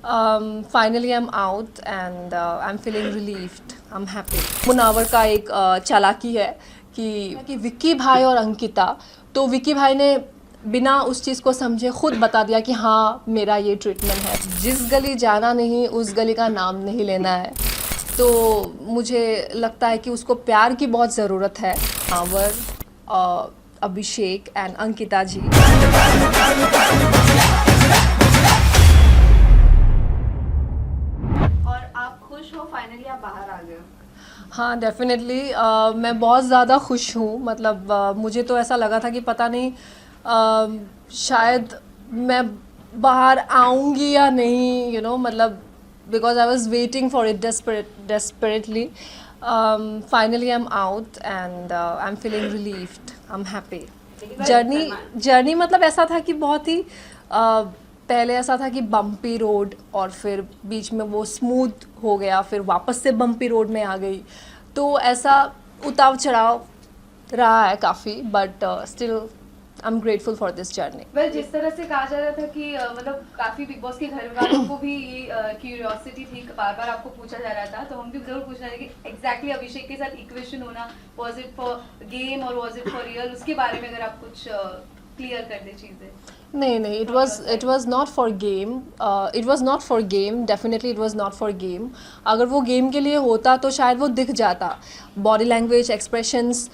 Finally I'm out and I'm feeling relieved. I'm happy. Munawar का एक चालाकी है कि विक्की भाई और अंकिता, तो विक्की भाई ने बिना उस चीज़ को समझे खुद बता दिया कि हाँ मेरा ये ट्रीटमेंट है। जिस गली जाना नहीं उस गली का नाम नहीं लेना है। तो मुझे लगता है कि उसको प्यार की बहुत ज़रूरत है। मुनावर, अभिषेक एंड अंकिता जी। फाइनली आप बाहर आ गए हो? हाँ डेफिनेटली मैं बहुत ज़्यादा खुश हूँ। मतलब मुझे तो ऐसा लगा था कि पता नहीं शायद मैं बाहर आऊँगी या नहीं, मतलब because I was waiting for it desperately. Finally I'm out and I'm feeling relieved. I'm happy. Journey मतलब ऐसा था कि बहुत ही पहले ऐसा था कि बम्पी रोड और फिर बीच में वो स्मूथ हो गया, फिर वापस से बम्पी रोड में आ गई। तो ऐसा उतार चढ़ाव रहा है काफ़ी, but still I am grateful for this journey. Well, जिस तरह से कहा जा रहा था कि मतलब काफ़ी बिग बॉस के घर वालों को भी ये क्यूरियोसिटी थी, बार बार आपको पूछा जा रहा था, तो हम भी जरूर पूछना है कि एग्जैक्टली अभिषेक के साथ इक्वेशन होना, वाज इट फॉर गेम और वाज इट फॉर रियल, उसके बारे में अगर आप कुछ क्लियर कर दे चीज़ें। नहीं, it was not for game. It was not for game. Definitely it was not for game. अगर वो गेम के लिए होता तो शायद वो दिख जाता। बॉडी लैंग्वेज, एक्सप्रेशंस,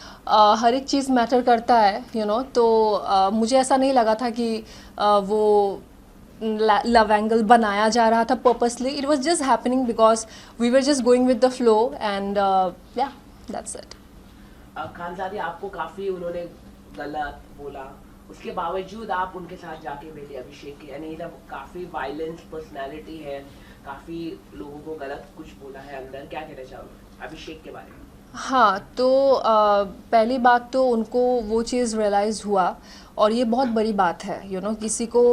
हर एक चीज़ मैटर करता है, तो मुझे ऐसा नहीं लगा था कि वो लव एंगल बनाया जा रहा था purposely. It was just happening because we were just going with the flow and yeah that's it. Khanzaadi आपको काफ़ी उन्होंने गलत बोला, उसके बावजूद आप उनके साथ जाके मिले अभिषेक के, यानी जब काफ़ी वायलेंस पर्सनालिटी है, काफ़ी लोगों को गलत कुछ बोला है अंदर, क्या कहना चाहोगे अभिषेक के बारे में? हाँ, तो पहली बात तो उनको वो चीज़ रियलाइज़ हुआ और ये बहुत बड़ी बात है, किसी को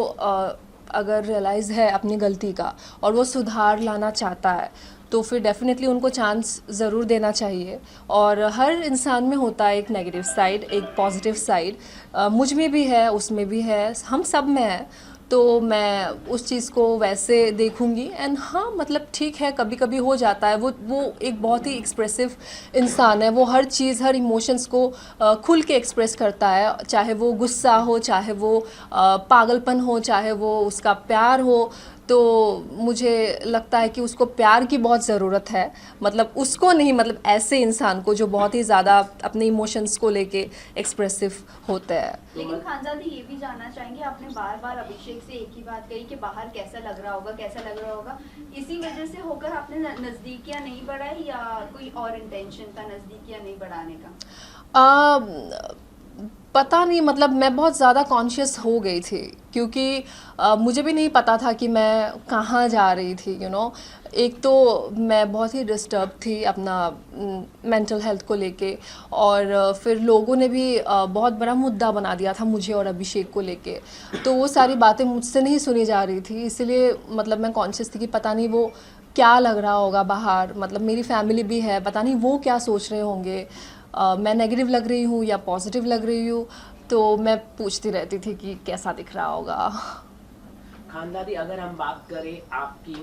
अगर रियलाइज़ है अपनी गलती का और वो सुधार लाना चाहता है तो फिर डेफिनेटली उनको चांस ज़रूर देना चाहिए. और हर इंसान में होता है एक नेगेटिव साइड, एक पॉजिटिव साइड. मुझ में भी है, उसमें भी है, हम सब में है. तो मैं उस चीज़ को वैसे देखूंगी. एंड हाँ, मतलब ठीक है, कभी कभी हो जाता है. वो एक बहुत ही एक्सप्रेसिव इंसान है. वो हर चीज़, हर इमोशंस को खुल के एक्सप्रेस करता है, चाहे वो गुस्सा हो, चाहे वो पागलपन हो, चाहे वो उसका प्यार हो. तो मुझे लगता है कि उसको प्यार की बहुत ज़रूरत है. मतलब उसको नहीं, मतलब ऐसे इंसान को जो बहुत ही ज़्यादा अपने इमोशंस को लेके एक्सप्रेसिव होते हैं. लेकिन खानजादी ये भी जानना चाहेंगे, आपने बार बार अभिषेक से एक ही बात कही कि बाहर कैसा लग रहा होगा, कैसा लग रहा होगा. इसी वजह से होकर आपने नज़दीकियाँ नहीं बढ़ाई या कोई और इंटेंशन था नज़दीकियाँ नहीं बढ़ाने का? पता नहीं, मतलब मैं बहुत ज़्यादा कॉन्शियस हो गई थी क्योंकि मुझे भी नहीं पता था कि मैं कहाँ जा रही थी. एक तो मैं बहुत ही डिस्टर्ब थी अपना मेंटल हेल्थ को लेके, और फिर लोगों ने भी बहुत बड़ा मुद्दा बना दिया था मुझे और अभिषेक को लेके. तो वो सारी बातें मुझसे नहीं सुनी जा रही थी, इसलिए मतलब मैं कॉन्शियस थी कि पता नहीं वो क्या लग रहा होगा बाहर. मतलब मेरी फैमिली भी है, पता नहीं वो क्या सोच रहे होंगे, मैं नेगेटिव लग रही हूँ या पॉजिटिव लग रही हूँ. तो मैं पूछती रहती थी कि कैसा दिख रहा होगा. खानदादी, अगर हम बात करें आपकी,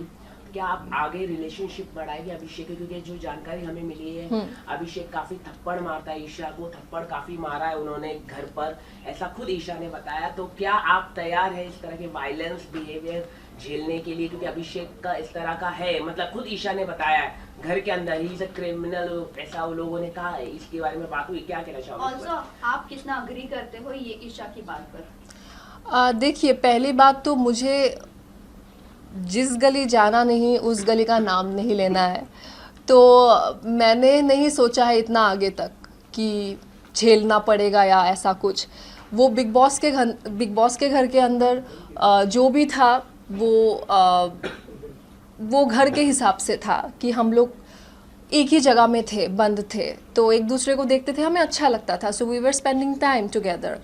क्या आप आगे रिलेशनशिप बढ़ाएंगे अभिषेक के? क्योंकि जो जानकारी हमें मिली है, अभिषेक काफी थप्पड़ मारता है ईशा को, थप्पड़ काफी मारा है उन्होंने घर पर, ऐसा खुद ईशा ने बताया. तो क्या आप तैयार है इस तरह के वायलेंस बिहेवियर झेलने के लिए? क्योंकि अभिषेक का इस तरह का है, मतलब खुद ईशा ने बताया है घर के अंदर ही क्रिमिनल, ऐसा वो लोगों ने कहा है. इसके बारे में बात हुई, क्या कहना चाहोगे? ऑल्सो आप कितना अग्री करते हो ये ईशा की बात पर? देखिए, पहली बात तो मुझे जिस गली जाना नहीं उस गली का नाम नहीं लेना है. तो मैंने नहीं सोचा है इतना आगे तक कि झेलना पड़ेगा या ऐसा कुछ. वो बिग बॉस के घर के अंदर जो भी था वो घर के हिसाब से था कि हम लोग एक ही जगह में थे, बंद थे, तो एक दूसरे को देखते थे, हमें अच्छा लगता था. So we were spending time together.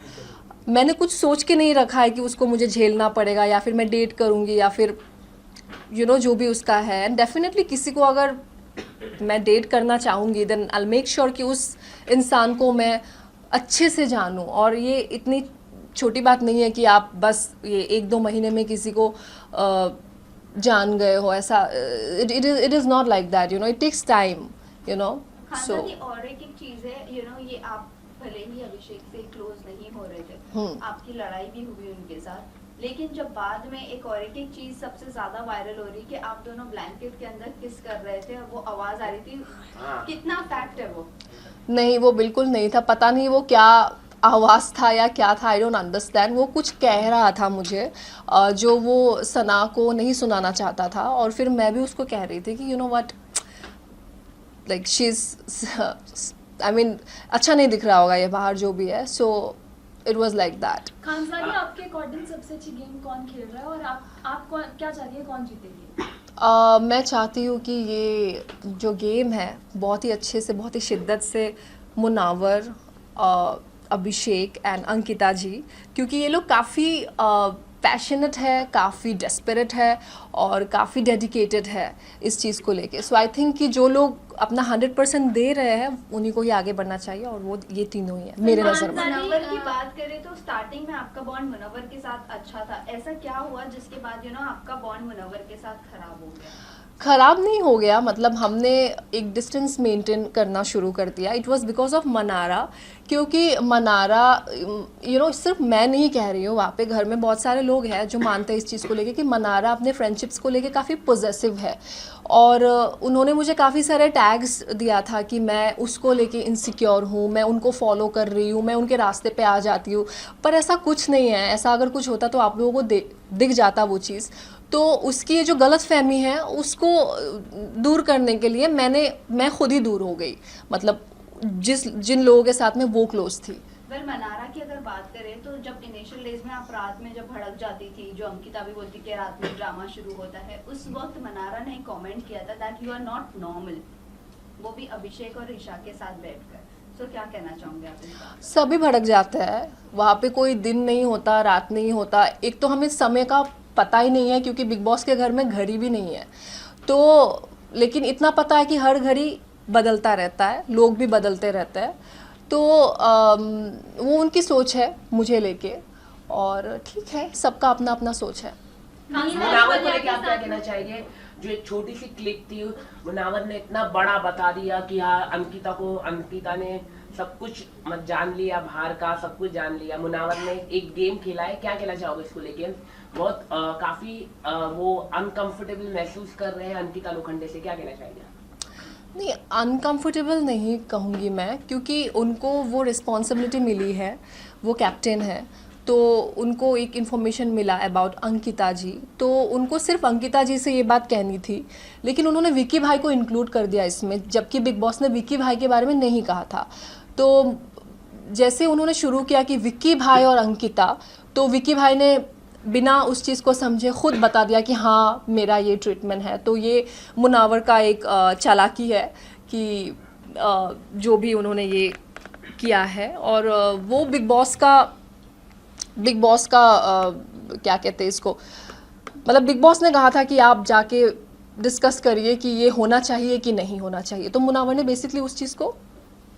मैंने कुछ सोच के नहीं रखा है कि उसको मुझे झेलना पड़ेगा या फिर मैं डेट करूँगी या फिर जो भी उसका है. एंड डेफिनेटली किसी को अगर मैं डेट करना चाहूँगी then I will make sure कि उस इंसान को मैं अच्छे से जानूँ. और ये इतनी छोटी बात नहीं है कि आप बस ये 1-2 महीने में किसी को जान गए हो, ऐसा it is not like that, you know, it takes time, you know. So खानदानी और एक चीज है, यू नो, ये आप भले ही अभिषेक से क्लोज नहीं हो रहे थे, आपकी लड़ाई भी हुई उनके साथ, लेकिन जब बाद में एक और एक चीज सबसे ज्यादा वायरल हो रही कि आप दोनों ब्लैंकेट के अंदर किस कर रहे थे और वो आवाज आ रही थी, कितना फैक्ट है वो? नहीं, वो बिल्कुल नहीं था, पता नहीं वो क्या आवाज़ था या क्या था, आई डोंट अंडरस्टैंड. वो कुछ कह रहा था मुझे जो वो सना को नहीं सुनाना चाहता था, और फिर मैं भी उसको कह रही थी कि you know what, like she is, I mean अच्छा नहीं दिख रहा होगा ये बाहर जो भी है. So it was like that. खानसारी, आपके अकॉर्डिंग सबसे अच्छी गेम कौन खेल रहा है और आप क्या चाहती है कौन जीतेगी? मैं चाहती हूँ कि ये जो गेम है बहुत ही अच्छे से, बहुत ही शिद्दत से मुनावर, अभिषेक एंड अंकिता जी, क्योंकि ये लोग काफ़ी पैशनेट है, काफ़ी डेस्परेट है और काफ़ी डेडिकेटेड है इस चीज़ को लेके. सो आई थिंक कि जो लोग अपना 100% दे रहे हैं उन्हीं को ही आगे बढ़ना चाहिए, और वो ये तीनों ही है मेरे नज़र में. मुनव्वर की बात करें तो स्टार्टिंग में आपका बॉन्ड मुनव्वर के साथ अच्छा था, ऐसा क्या हुआ जिसके बाद यू नो आपका बॉन्ड मुनव्वर के साथ खराब हो गया? ख़राब नहीं हो गया, मतलब हमने एक डिस्टेंस मेंटेन करना शुरू कर दिया. It was because of Mannara, क्योंकि मनारा, यू नो, सिर्फ मैं नहीं कह रही हूँ, वहाँ पे घर में बहुत सारे लोग हैं जो मानते हैं इस चीज़ को लेके कि मनारा अपने फ्रेंडशिप्स को लेके काफ़ी पॉजेसिव है. और उन्होंने मुझे काफ़ी सारे टैग्स दिया था कि मैं उसको लेके इनसिक्योर हूँ, मैं उनको फॉलो कर रही हूँ, मैं उनके रास्ते पे आ जाती हूँ. पर ऐसा कुछ नहीं है. ऐसा अगर कुछ होता तो आप लोगों को दिख जाता वो चीज़. तो उसकी ये जो गलत फहमी है उसको दूर करने के लिए मैं खुद ही दूर हो गई, मतलब जिन लोगों के साथ में वो क्लोज थी. फिर मनारा की अगर बात करें तो जब इनिशियल डेज में आप रात में जब भड़क जाती थी, जो अंकिता भी बोलती कि रात में ड्रामा शुरू होता है, उस वक्त मनारा ने कमेंट किया था that you are not normal, वो भी अभिषेक और ईशा के साथ बैठकर. तो क्या कहना चाहोगे आप इस बात? सभी भड़क जाते हैं, वहाँ पे कोई दिन नहीं होता, रात नहीं होता. एक तो हमें समय का पता ही नहीं है क्योंकि बिग बॉस के घर में घड़ी भी नहीं है. तो लेकिन इतना पता है कि हर घड़ी बदलता रहता है, लोग भी बदलते रहते हैं. तो वो उनकी सोच है मुझे लेके, और ठीक है, सबका अपना अपना सोच है. मुनावर को लेके आप क्या कहना चाहेंगे? जो एक छोटी सी क्लिप थी, मुनावर ने इतना बड़ा बता दिया कि हाँ अंकिता ने सब कुछ मत जान लिया, बाहर का सब कुछ जान लिया. मुनावर ने एक गेम खेला है, क्या कहना चाहोगे इसको लेके? बहुत काफी वो अनकंफर्टेबल महसूस कर रहे हैं अंकिता लोखंडे से, क्या कहना चाहेंगे? नहीं, अनकंफर्टेबल नहीं कहूँगी मैं, क्योंकि उनको वो रिस्पॉन्सिबिलिटी मिली है, वो कैप्टन है, तो उनको एक इन्फॉर्मेशन मिला अबाउट अंकिता जी, तो उनको सिर्फ अंकिता जी से ये बात कहनी थी. लेकिन उन्होंने विक्की भाई को इंक्लूड कर दिया इसमें, जबकि बिग बॉस ने विक्की भाई के बारे में नहीं कहा था. तो जैसे उन्होंने शुरू किया कि विक्की भाई और अंकिता, तो विक्की भाई ने बिना उस चीज़ को समझे खुद बता दिया कि हाँ मेरा ये ट्रीटमेंट है. तो ये मुनावर का एक चालाकी है कि जो भी उन्होंने ये किया है. और वो बिग बॉस का क्या कहते हैं इसको, मतलब बिग बॉस ने कहा था कि आप जाके डिस्कस करिए कि ये होना चाहिए कि नहीं होना चाहिए. तो मुनावर ने बेसिकली उस चीज़ को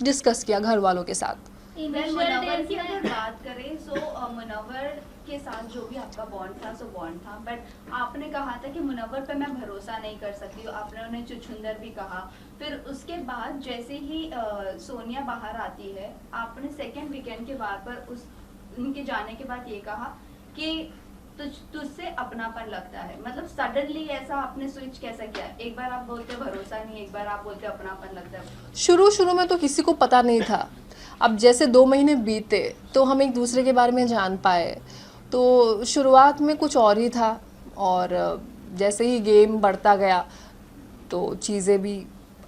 डिस्कस किया घर वालों के साथ. मुनव्वर की अगर बात करें तो मुनव्वर के साथ जो भी आपका बॉन्ड था सो बॉन्ड था, बट आपने कहा था कि मुनव्वर पे मैं भरोसा नहीं कर सकती हूँ, आपने उन्हें चुछुंदर भी कहा. फिर उसके बाद जैसे ही सोनिया बाहर आती है, आपने सेकेंड वीकेंड के बाद पर उनके जाने के बाद ये कहा कि तुझसे अपनापन लगता है. मतलब सडनली ऐसा आपने स्विच कैसा किया? एक बार आप बोलते भरोसा नहीं, एक बार आप बोलते अपनापन लगता है. शुरू में तो किसी को पता नहीं था. अब जैसे 2 महीने बीते तो हम एक दूसरे के बारे में जान पाए. तो शुरुआत में कुछ और ही था, और जैसे ही गेम बढ़ता गया तो चीज़ें भी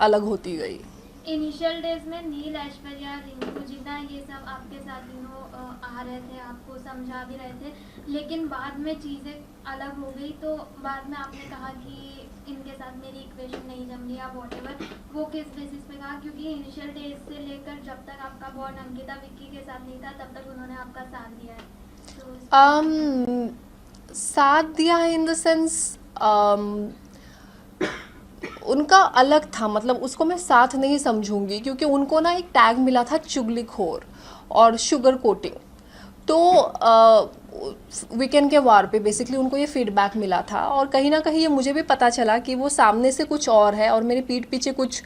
अलग होती गई. इनिशियल डेज में नील, ऐश्वर्या, रिंकू जीना ये सब आपके साथ आ रहे थे, आपको समझा भी रहे थे, लेकिन बाद में चीज़ें अलग हो गई. तो बाद में आपने कहा कि इनके साथ मेरी इक्वेशन नहीं जम रही या वॉटेवर, वो किस बेसिस पे कहा? क्योंकि इनिशियल डेज से लेकर जब तक आपका बॉन्ड अंकिता विक्की के साथ नहीं था तब तक उन्होंने आपका साथ दिया है. तो साथ दिया है इन द सेंस उनका अलग था, मतलब उसको मैं साथ नहीं समझूंगी, क्योंकि उनको ना एक टैग मिला था चुगलीखोर और शुगर कोटिंग. तो वीकेंड के वार पे बेसिकली उनको ये फीडबैक मिला था, और कहीं ना कहीं ये मुझे भी पता चला कि वो सामने से कुछ और है और मेरी पीठ पीछे कुछ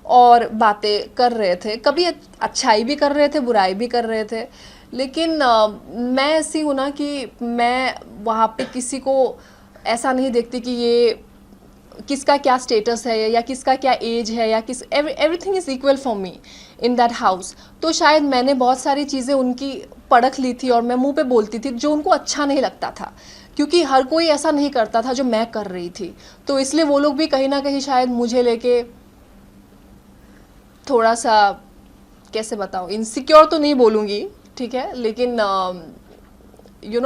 और बातें कर रहे थे, कभी अच्छाई भी कर रहे थे, बुराई भी कर रहे थे। लेकिन मैं ऐसी हूँ ना कि मैं वहाँ पे किसी को ऐसा नहीं देखती कि ये किसका क्या स्टेटस है या किसका क्या एज है या किस everything is equal for me in that house. तो शायद मैंने बहुत सारी चीज़ें उनकी परख ली थी और मैं मुंह पे बोलती थी जो उनको अच्छा नहीं लगता था, क्योंकि हर कोई ऐसा नहीं करता था जो मैं कर रही थी। तो इसलिए वो लोग भी कहीं ना कहीं शायद मुझे लेके थोड़ा सा, कैसे बताऊँ, इनसिक्योर तो नहीं बोलूँगी, ठीक है, लेकिन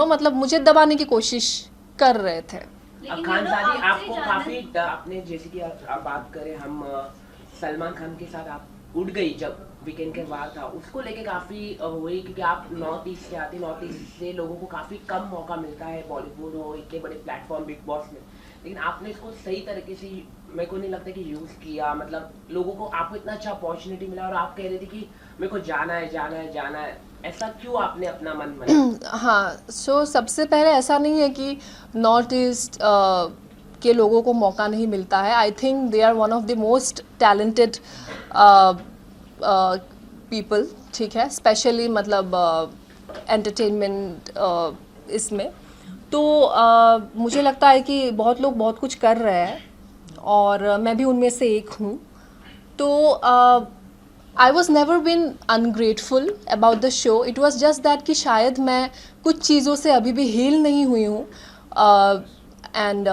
मतलब मुझे दबाने की कोशिश कर रहे थे। लेकिन खान साहब आपसे आपको जानना- काफी आपने जैसे कि आप बात करें, हम सलमान खान के साथ आप उड़ गई जब वीकेंड के बाद था, उसको लेके काफी हुई, क्योंकि आप नॉर्थ ईस्ट से आते, नॉर्थ ईस्ट से लोगों को काफी कम मौका मिलता है बॉलीवुड हो, इतने बड़े प्लेटफॉर्म बिग बॉस में, लेकिन आपने इसको सही तरीके से, मेरे को नहीं लगता कि यूज किया, मतलब लोगों को आपको इतना अच्छा अपॉर्चुनिटी मिला और आप कह रहे थे कि मेरे को जाना है जाना है जाना है, ऐसा क्यों आपने अपना मन बनाया? हाँ, सो सबसे पहले ऐसा नहीं है कि नॉर्थ ईस्ट के लोगों को मौका नहीं मिलता है। I think they are one of the most talented people, ठीक है, स्पेशली मतलब एंटरटेनमेंट इसमें। तो मुझे लगता है कि बहुत लोग बहुत कुछ कर रहे हैं और मैं भी उनमें से एक हूँ। तो I was never been ungrateful about the show. It was just that कि शायद मैं कुछ चीज़ों से अभी भी हील नहीं हुई हूँ, एंड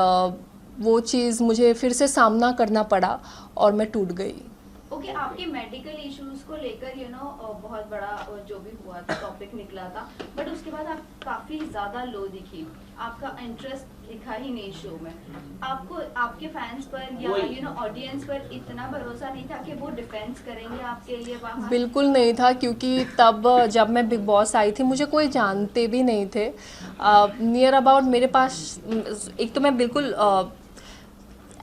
वो चीज़ मुझे फिर से सामना करना पड़ा और मैं टूट गई। ओके, आपके मेडिकल इश्यूज को लेकर बहुत बड़ा जो भी हुआ था टॉपिक निकला था, बट उसके बाद आप काफी ज्यादा लो दिखी, आपका इंटरेस्ट दिखा ही नहीं शो में। आपको आपके फैंस पर या ऑडियंस पर इतना भरोसा नहीं था कि वो डिफेंस करेंगे आपके लिए बाहर? बिल्कुल नहीं था, क्योंकि तब जब मैं बिग बॉस आई थी मुझे कोई जानते भी नहीं थे। नियर अबाउट मेरे पास, एक तो मैं बिल्कुल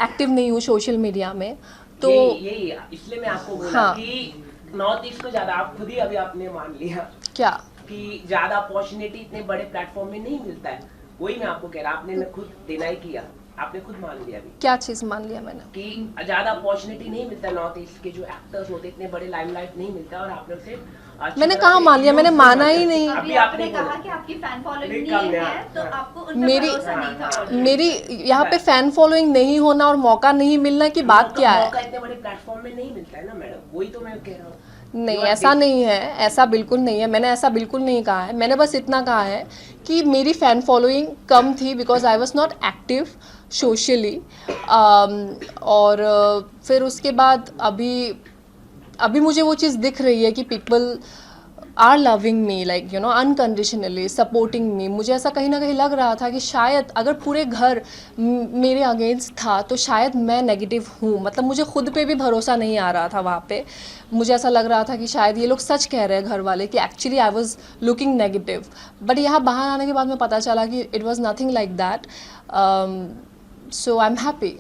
एक्टिव नहीं हूँ सोशल मीडिया में, तो यही इसलिए मैं आपको बोला हाँ। कि नॉर्थ ईस्ट को ज्यादा, आप खुद ही अभी आपने मान लिया क्या कि ज्यादा अपॉर्चुनिटी इतने बड़े प्लेटफॉर्म में नहीं मिलता है, वही मैं आपको कह रहा, आपने खुद डिनाई किया, आपने खुद मान लिया अभी क्या चीज़ मान लिया मैंने? कि ज्यादा अपॉर्चुनिटी नहीं मिलता नॉर्थ ईस्ट के जो एक्टर्स होते, इतने बड़े लाइमलाइट नहीं मिलता, और आपने उसे अच्छी मैंने तरह कहाँ से मान लिया? मैंने use माना किया। ही नहीं। अभी आपने आपने कहा बोला। कि आपकी फैन फॉलोइंग नहीं, नहीं कम है, तो हाँ। आपको उन पर मेरी भरोसा नहीं था already। मेरी यहाँ पे फैन फॉलोइंग नहीं होना और मौका नहीं मिलना की बात क्या है? मौका इतने बड़े प्लेटफॉर्म में नहीं मिलता है ना मैडम, वही तो मैं कह रहा हूँ। नहीं, You are ऐसा big- नहीं है, ऐसा बिल्कुल नहीं है, मैंने ऐसा बिल्कुल नहीं कहा है। मैंने बस इतना कहा है कि मेरी फ़ैन फॉलोइंग कम थी because I was not active socially, और फिर उसके बाद अभी मुझे वो चीज़ दिख रही है कि people are loving me, like unconditionally supporting me. मुझे ऐसा कहीं ना कहीं लग रहा था कि शायद अगर पूरे घर मेरे अगेंस्ट था तो शायद मैं नेगेटिव हूँ, मतलब मुझे खुद पे भी भरोसा नहीं आ रहा था वहाँ पे। मुझे ऐसा लग रहा था कि शायद ये लोग सच कह रहे हैं घर वाले कि actually I was looking negative, but यहाँ बाहर आने के बाद में पता चला कि it was nothing like that. So I am happy.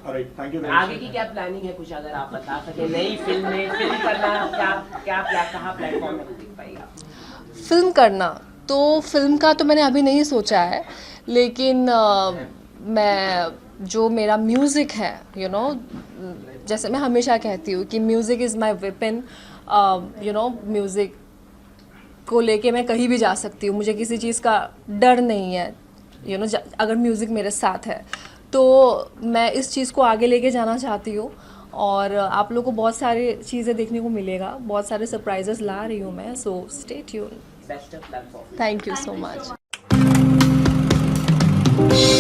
Alright, thank you very आगे much. की क्या प्लानिंग है, कुछ अगर आप बता सके, नई फिल्म में फिल्म करना, क्या कहाँ प्लेटफॉर्म में दिख पाएगा? फिल्म करना तो फिल्म का तो मैंने अभी नहीं सोचा है, लेकिन मैं जो मेरा म्यूज़िक है जैसे मैं हमेशा कहती हूँ कि music is my weapon. Music को लेके मैं कहीं भी जा सकती हूँ, मुझे किसी चीज़ का डर नहीं है। अगर म्यूज़िक मेरे साथ है तो मैं इस चीज़ को आगे लेके जाना चाहती हूँ, और आप लोगों को बहुत सारी चीज़ें देखने को मिलेगा, बहुत सारे सरप्राइजेस ला रही हूँ मैं। So stay tune. Best of luck for thank you so Thank you so much. much.